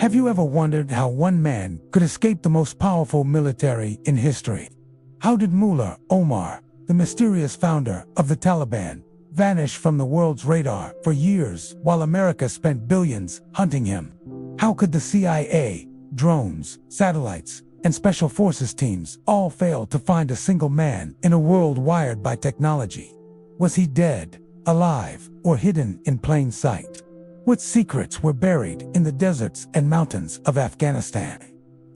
Have you ever wondered how one man could escape the most powerful military in history? How did Mullah Omar, the mysterious founder of the Taliban, vanish from the world's radar for years while America spent billions hunting him? How could the CIA, drones, satellites, and special forces teams all fail to find a single man in a world wired by technology? Was he dead, alive, or hidden in plain sight? What secrets were buried in the deserts and mountains of Afghanistan?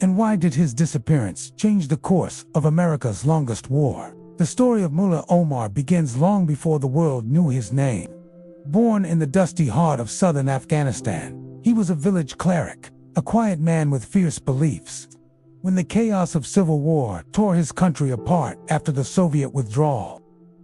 And why did his disappearance change the course of America's longest war? The story of Mullah Omar begins long before the world knew his name. Born in the dusty heart of southern Afghanistan, he was a village cleric, a quiet man with fierce beliefs. When the chaos of civil war tore his country apart after the Soviet withdrawal,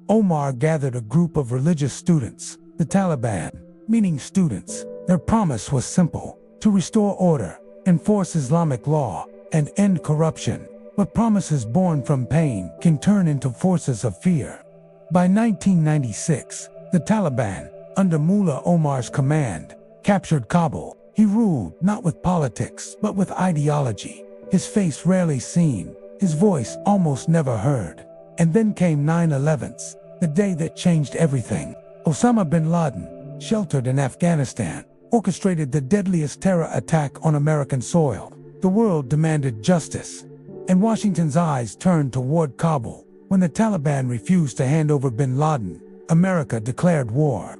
Omar gathered a group of religious students, the Taliban, meaning students. Their promise was simple: to restore order, enforce Islamic law, and end corruption. But promises born from pain can turn into forces of fear. By 1996, the Taliban, under Mullah Omar's command, captured Kabul. He ruled not with politics, but with ideology. His face rarely seen, his voice almost never heard. And then came 9/11, the day that changed everything. Osama bin Laden, sheltered in Afghanistan, orchestrated the deadliest terror attack on American soil. The world demanded justice, and Washington's eyes turned toward Kabul. When the Taliban refused to hand over bin Laden, America declared war.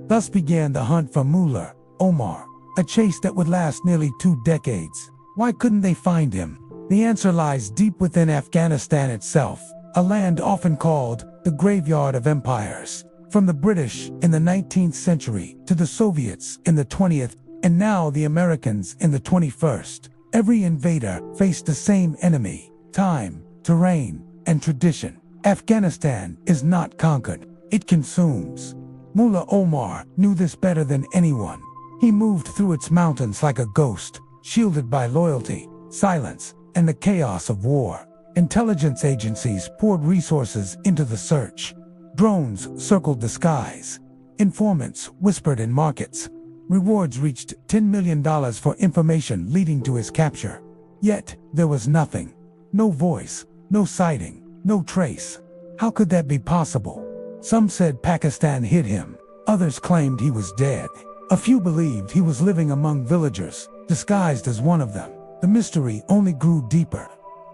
Thus began the hunt for Mullah Omar, a chase that would last nearly 2 decades. Why couldn't they find him? The answer lies deep within Afghanistan itself, a land often called the graveyard of empires. From the British in the 19th century to the Soviets in the 20th, and now the Americans in the 21st, every invader faced the same enemy: time, terrain, and tradition. Afghanistan is not conquered, it consumes. Mullah Omar knew this better than anyone. He moved through its mountains like a ghost, shielded by loyalty, silence, and the chaos of war. Intelligence agencies poured resources into the search. Drones circled the skies. Informants whispered in markets. Rewards reached $10 million for information leading to his capture. Yet, there was nothing. No voice, no sighting, no trace. How could that be possible? Some said Pakistan hid him. Others claimed he was dead. A few believed he was living among villagers, disguised as one of them. The mystery only grew deeper.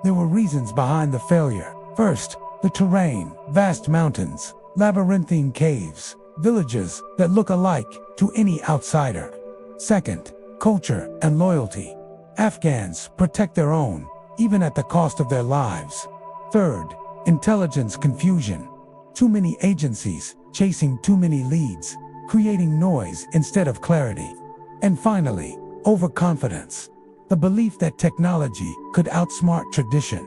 There were reasons behind the failure. First, the terrain: vast mountains, labyrinthine caves, villages that look alike to any outsider. Second, culture and loyalty. Afghans protect their own, even at the cost of their lives. Third, intelligence confusion. Too many agencies, chasing too many leads, creating noise instead of clarity. And finally, overconfidence. The belief that technology could outsmart tradition.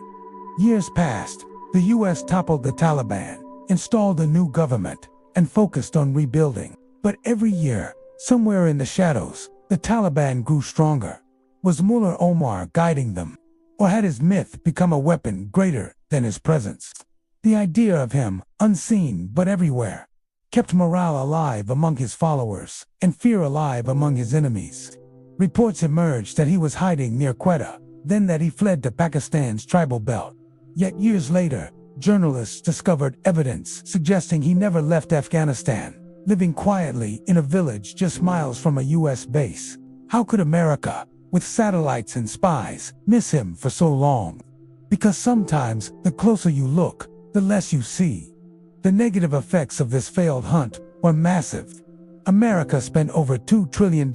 Years passed. The U.S. toppled the Taliban, installed a new government, and focused on rebuilding. But every year, somewhere in the shadows, the Taliban grew stronger. Was Mullah Omar guiding them? Or had his myth become a weapon greater than his presence? The idea of him, unseen but everywhere, kept morale alive among his followers and fear alive among his enemies. Reports emerged that he was hiding near Quetta, then that he fled to Pakistan's tribal belt. Yet years later, journalists discovered evidence suggesting he never left Afghanistan, living quietly in a village just miles from a U.S. base. How could America, with satellites and spies, miss him for so long? Because sometimes, the closer you look, the less you see. The negative effects of this failed hunt were massive. America spent over $2 trillion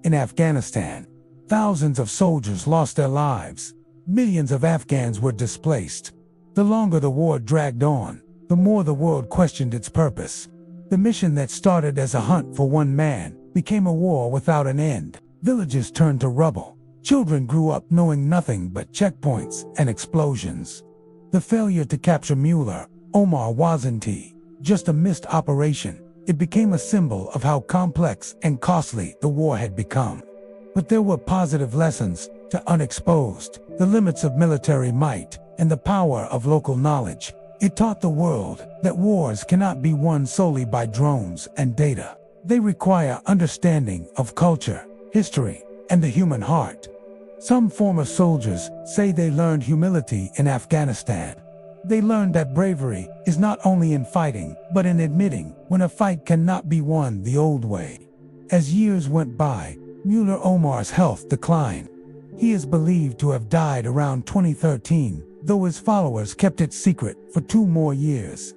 in Afghanistan. Thousands of soldiers lost their lives. Millions of Afghans were displaced. The longer the war dragged on, the more the world questioned its purpose. The mission that started as a hunt for one man became a war without an end. Villages turned to rubble. Children grew up knowing nothing but checkpoints and explosions. The failure to capture Mullah Omar wasn't just a missed operation. It became a symbol of how complex and costly the war had become. But there were positive lessons to unexposed: the limits of military might and the power of local knowledge. It taught the world that wars cannot be won solely by drones and data. They require understanding of culture, history, and the human heart. Some former soldiers say they learned humility in Afghanistan. They learned that bravery is not only in fighting, but in admitting when a fight cannot be won the old way. As years went by, Mullah Omar's health declined. He is believed to have died around 2013, though his followers kept it secret for 2 more years.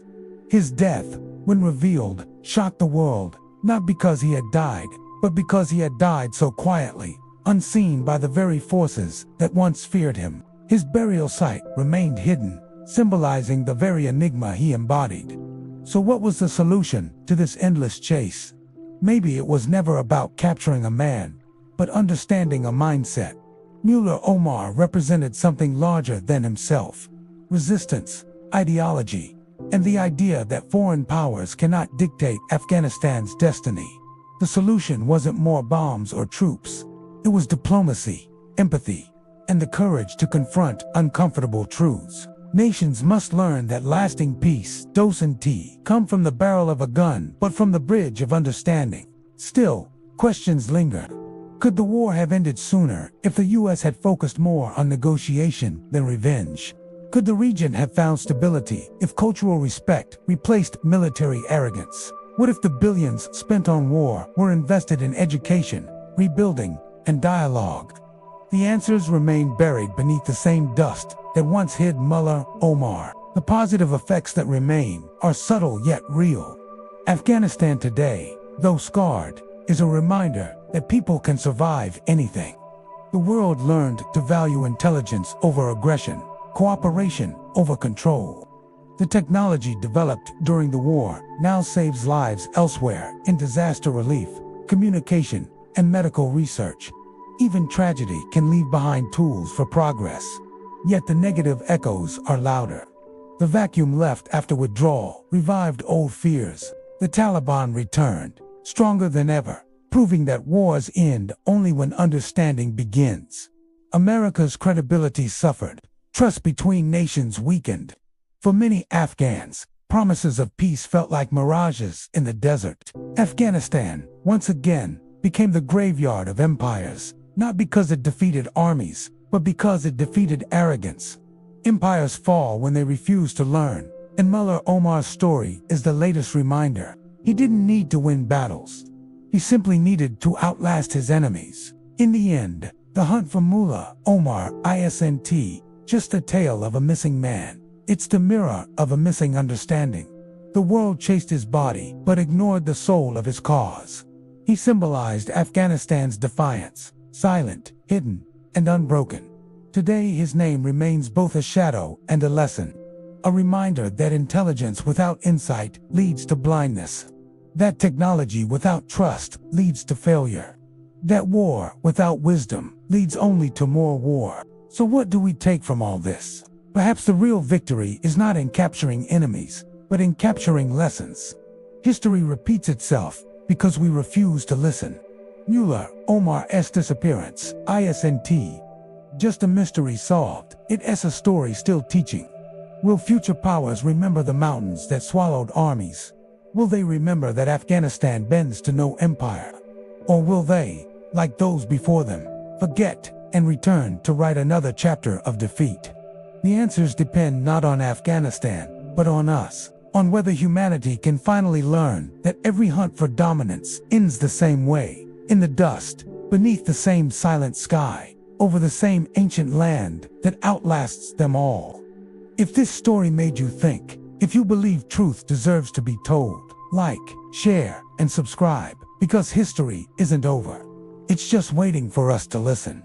His death, when revealed, shocked the world, not because he had died, but because he had died so quietly, unseen by the very forces that once feared him. His burial site remained hidden, symbolizing the very enigma he embodied. So what was the solution to this endless chase? Maybe it was never about capturing a man, but understanding a mindset. Mullah Omar represented something larger than himself: resistance, ideology, and the idea that foreign powers cannot dictate Afghanistan's destiny. The solution wasn't more bombs or troops. It was diplomacy, empathy, and the courage to confront uncomfortable truths. Nations must learn that lasting peace doesn't come from the barrel of a gun, but from the bridge of understanding. Still, questions linger. Could the war have ended sooner if the U.S. had focused more on negotiation than revenge? Could the region have found stability if cultural respect replaced military arrogance? What if the billions spent on war were invested in education, rebuilding, and dialogue? The answers remain buried beneath the same dust that once hid Mullah Omar. The positive effects that remain are subtle yet real. Afghanistan today, though scarred, is a reminder that people can survive anything. The world learned to value intelligence over aggression, cooperation over control. The technology developed during the war now saves lives elsewhere in disaster relief, communication, and medical research. Even tragedy can leave behind tools for progress. Yet the negative echoes are louder. The vacuum left after withdrawal revived old fears. The Taliban returned, stronger than ever, proving that wars end only when understanding begins. America's credibility suffered. Trust between nations weakened. For many Afghans, promises of peace felt like mirages in the desert. Afghanistan, once again, became the graveyard of empires, not because it defeated armies, but because it defeated arrogance. Empires fall when they refuse to learn, and Mullah Omar's story is the latest reminder. He didn't need to win battles. He simply needed to outlast his enemies. In the end, the hunt for Mullah Omar isn't just a tale of a missing man. It's the mirror of a missing understanding. The world chased his body, but ignored the soul of his cause. He symbolized Afghanistan's defiance, silent, hidden, and unbroken. Today his name remains both a shadow and a lesson. A reminder that intelligence without insight leads to blindness. That technology without trust leads to failure. That war without wisdom leads only to more war. So what do we take from all this? Perhaps the real victory is not in capturing enemies, but in capturing lessons. History repeats itself because we refuse to listen. Mullah Omar's disappearance isn't just a mystery solved, it's a story still teaching. Will future powers remember the mountains that swallowed armies? Will they remember that Afghanistan bends to no empire? Or will they, like those before them, forget and return to write another chapter of defeat? The answers depend not on Afghanistan, but on us, on whether humanity can finally learn that every hunt for dominance ends the same way, in the dust, beneath the same silent sky, over the same ancient land that outlasts them all. If this story made you think, if you believe truth deserves to be told, like, share, and subscribe, because history isn't over. It's just waiting for us to listen.